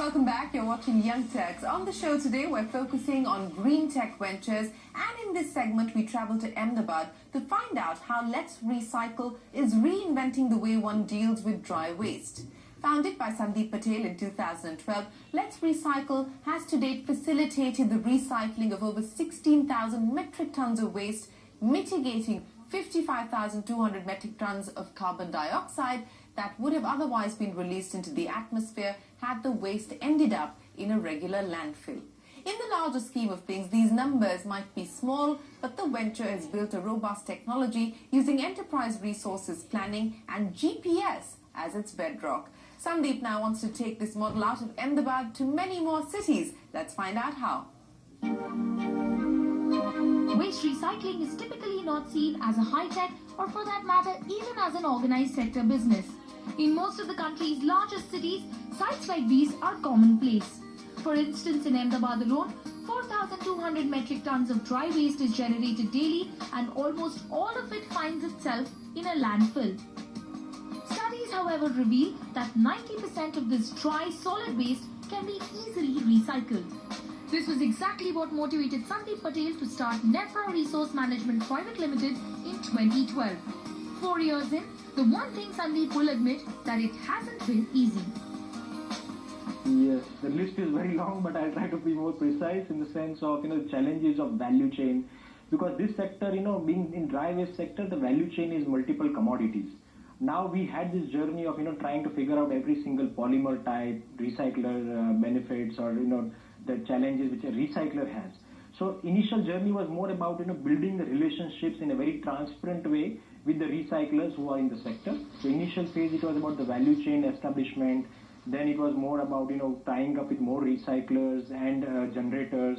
Welcome back. You're watching Young Turks. On the show today, we're focusing on green tech ventures. And in this segment, we travel to Ahmedabad to find out how Let's Recycle is reinventing the way one deals with dry waste. Founded by Sandeep Patel in 2012, Let's Recycle has to date facilitated the recycling of over 16,000 metric tons of waste, mitigating 55,200 metric tons of carbon dioxide that would have otherwise been released into the atmosphere had the waste ended up in a regular landfill. In the larger scheme of things, these numbers might be small, but the venture has built a robust technology using enterprise resources planning and GPS as its bedrock. Sandeep now wants to take this model out of Ahmedabad to many more cities. Let's find out how. Waste recycling is typically not seen as a high-tech or, for that matter, even as an organized sector business. In most of the country's largest cities, sites like these are commonplace. For instance, in Ahmedabad alone, 4,200 metric tons of dry waste is generated daily, and almost all of it finds itself in a landfill. Studies, however, reveal that 90% of this dry solid waste can be easily recycled. This was exactly what motivated Sandeep Patel to start NEPRA Resource Management Private Limited in 2012. 4 years in, the one thing Sandeep will admit that it hasn't been easy. Yes, the list is very long, but I'll try to be more precise in the sense of, challenges of value chain. Because this sector, being in dry waste sector, the value chain is multiple commodities. Now we had this journey of, trying to figure out every single polymer type, recycler benefits, or, the challenges which a recycler has. So initial journey was more about, building the relationships in a very transparent way with the recyclers who are in the sector. So initial phase, it was about the value chain establishment. Then it was more about, tying up with more recyclers and generators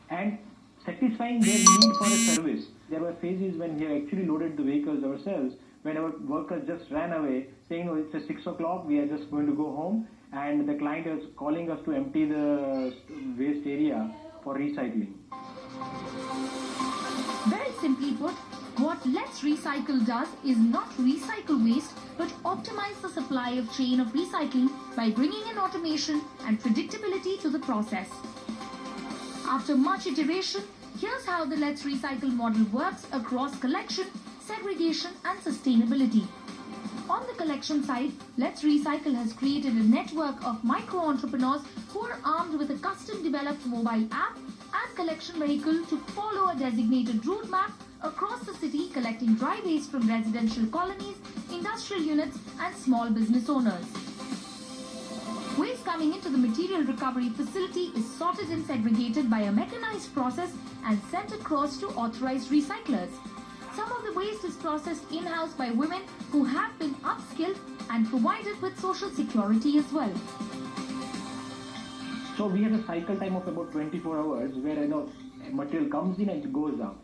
and satisfying their need for a service. There were phases when we actually loaded the vehicles ourselves, when our workers just ran away saying, oh, it's 6 o'clock, we are just going to go home. And the client is calling us to empty the waste area for recycling. Very simply put, what Let's Recycle does is not recycle waste, but optimize the supply of chain of recycling by bringing in automation and predictability to the process. After much iteration, here's how the Let's Recycle model works across collection, segregation and sustainability. On the collection side, Let's Recycle has created a network of micro-entrepreneurs who are armed with a custom-developed mobile app and collection vehicle to follow a designated route map across the city, collecting dry waste from residential colonies, industrial units and small business owners. Waste coming into the material recovery facility is sorted and segregated by a mechanized process and sent across to authorized recyclers. Some of the waste is processed in-house by women who have been upskilled and provided with social security as well. So we have a cycle time of about 24 hours where material comes in and it goes out.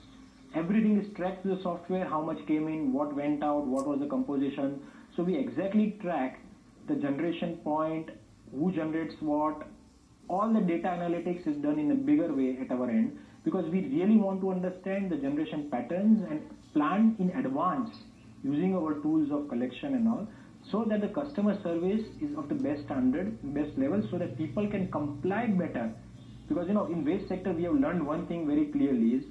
Everything is tracked to the software, how much came in, what went out, what was the composition. So we exactly track the generation point, who generates what. All the data analytics is done in a bigger way at our end, because we really want to understand the generation patterns and plan in advance using our tools of collection and all, so that the customer service is of the best standard, best level, so that people can comply better. Because in waste sector we have learned one thing very clearly is,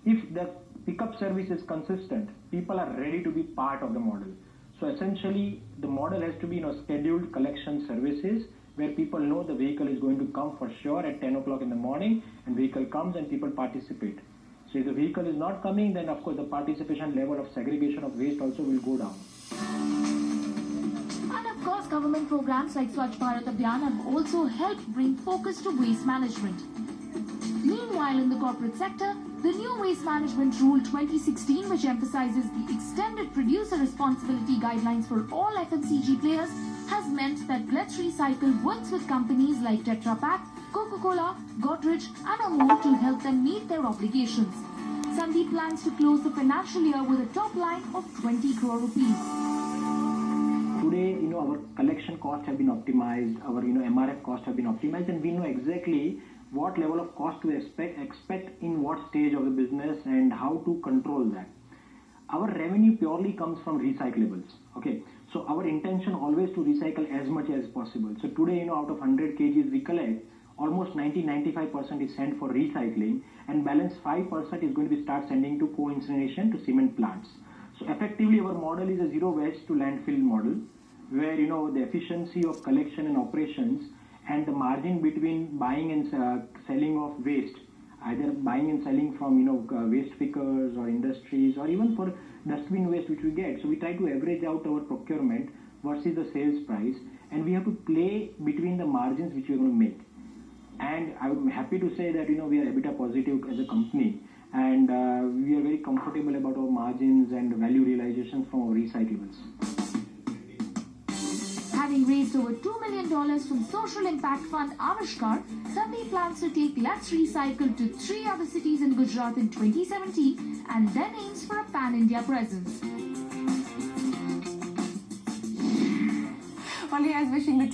if the pickup service is consistent, people are ready to be part of the model. So essentially the model has to be scheduled collection services where people know the vehicle is going to come for sure at 10 o'clock in the morning, and vehicle comes and people participate. So if the vehicle is not coming, then of course the participation level of segregation of waste also will go down. And of course, government programs like Swachh Bharat Abhiyan have also helped bring focus to waste management. Meanwhile, in the corporate sector, the new Waste Management Rule 2016, which emphasizes the extended producer responsibility guidelines for all FMCG players, has meant that Let's Recycle works with companies like Tetra Pak, Coca-Cola, Godrej and Amul to help them meet their obligations. Sandeep plans to close the financial year with a top line of 20 crore rupees. Today, our collection costs have been optimized, our MRF costs have been optimized, and we know exactly what level of cost to expect in what stage of the business and how to control that. Our revenue purely comes from recyclables. Okay, So our intention always to recycle as much as possible. So today, out of 100 kgs we collect, almost 90-95% is sent for recycling, and balance 5% is going to be start sending to co-incineration to cement plants. So effectively our model is a zero waste to landfill model, where the efficiency of collection and operations and the margin between buying and selling of waste, either buying and selling from waste pickers or industries, or even for dustbin waste which we get. So we try to average out our procurement versus the sales price, and we have to play between the margins which we are going to make. And I'm happy to say that we are EBITDA positive as a company, and we are very comfortable about our margins and value realizations from our recyclables. Having raised over $2 million from social impact fund Avishkar, Sandeep plans to take Let's Recycle to 3 other cities in Gujarat in 2017 and then aims for a pan-India presence. Only as wishing the team